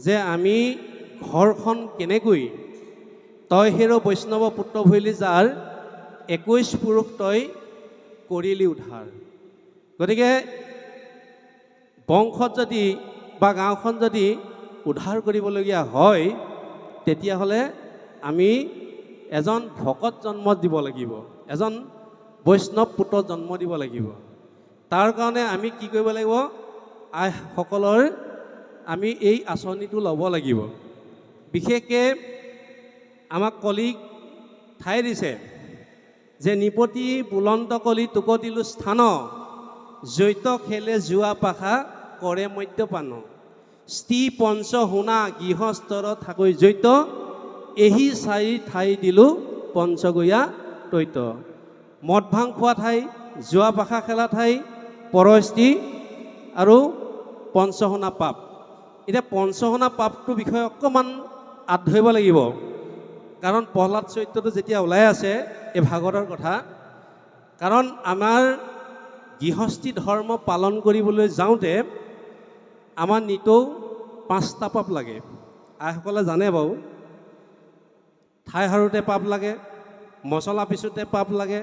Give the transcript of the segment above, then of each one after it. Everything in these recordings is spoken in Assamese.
যে আমি ঘৰখন কেনেকৈ তই হেৰ' বৈষ্ণৱ পুত্ৰ ভৈলি যাৰ 21 পুৰুষ তই কৰিলি উদ্ধাৰ। গতিকে বংশত যদি বা গাঁওখন যদি উদ্ধাৰ কৰিবলগীয়া হয় তেতিয়াহ'লে আমি এজন ভকত জন্ম দিব লাগিব, এজন বৈষ্ণৱ পুত্ৰ জন্ম দিব লাগিব। তাৰ কাৰণে আমি কি কৰিব লাগিব? আইসকলৰ আমি এই আঁচনিটো ল'ব লাগিব। বিশেষকৈ আমাক কলি ঠাই দিছে যে নিপতি বুলন্ত কলি টুকতিলো স্থান, জৈত খেলে যোৱা পাশা কৰে মদ্যপান, স্ত্ৰী পঞ্চ শুনা গৃহস্থৰ থাকৈ জৈত, এহি চাৰি ঠাই দিলোঁ পঞ্চগয়া তৈত। মদ ভাং খোৱা ঠাই, যোৱা পাশা খেলা ঠাই, পৰস্ত্ৰী আৰু পঞ্চশুনা পাপ। এতিয়া পঞ্চশুনা পাপটোৰ বিষয়ে অকণমান আঁত ধৰিব লাগিব, কাৰণ প্ৰহ্লাদ চৰিত্ৰটো যেতিয়া ওলাই আছে এই ভাগৱতৰ কথা, কাৰণ আমাৰ গৃহস্থী ধৰ্ম পালন কৰিবলৈ যাওঁতে আমাৰ নিতৌ 5টা পাপ লাগে। আইসকলে জানে বাৰু, ঠাই সাৰোঁতে পাপ লাগে, মছলা পিছোঁতে পাপ লাগে,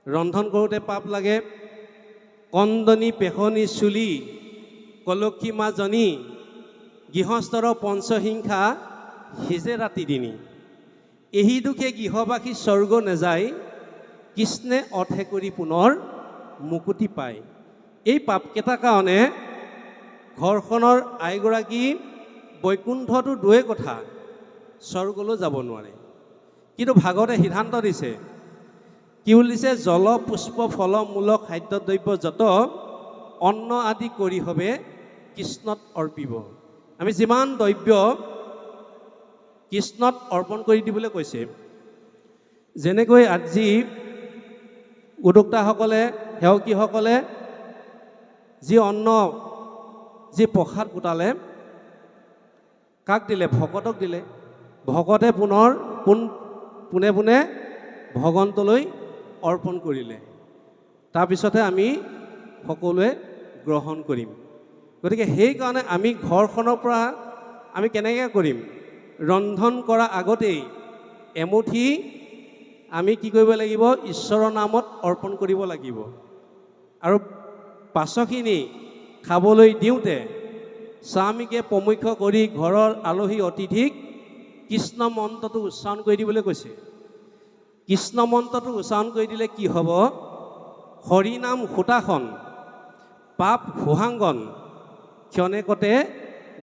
ৰন্ধন কৰোঁতে পাপ লাগে, কন্দনি পেশনি চুলি কলক্ষী মাজনী, গৃহস্থৰ পঞ্চহিংসা সিজে ৰাতি দিনী, এহি দুখে গৃহবাসী স্বৰ্গ নেযায়, কৃষ্ণে অৰ্থে কৰি পুনৰ মুকুতি পায়। এই পাপকেইটাৰ কাৰণে ঘৰখনৰ আইগৰাকী বৈকুণ্ঠটো দুৱে কথা, স্বৰ্গলৈ যাব নোৱাৰে। কিন্তু ভাগৱতে সিদ্ধান্ত দিছে, কি বুলি দিছে? জল পুষ্প ফল মূল খাদ্য দ্ৰব্য যত অন্ন আদি কৰি হবে কৃষ্ণত অৰ্পিব। আমি যিমান দ্ৰব্য কৃষ্ণত অৰ্পণ কৰি দিবলৈ কৈছে। যেনেকৈ আজি উদ্যোক্তাসকলে সেৱকীসকলে যি অন্ন যি প্ৰসাদ গোটালে কাক দিলে? ভকতক দিলে। ভকতে পোনে পোনে ভগৱন্তলৈ অৰ্পণ কৰিলে। তাৰপিছতহে আমি সকলোৱে গ্ৰহণ কৰিম। গতিকে সেইকাৰণে আমি ঘৰখনৰ পৰা আমি কেনেকৈ কৰিম? ৰন্ধন কৰা আগতেই এমুঠি আমি কি কৰিব লাগিব? ঈশ্বৰৰ নামত অৰ্পণ কৰিব লাগিব। আৰু পাছৰখিনি খাবলৈ দিওঁতে স্বামীকে প্ৰমুখ্য কৰি ঘৰৰ আলহী অতিথিক কৃষ্ণ মন্ত্ৰটো উচ্চাৰণ কৰি দিবলৈ কৈছে। কৃষ্ণ মন্ত্ৰটো উচ্চাৰণ কৰি দিলে কি হ'ব? হৰিনাম সূতাখন, পাপ সোহাংগন, ক্ষণেকতে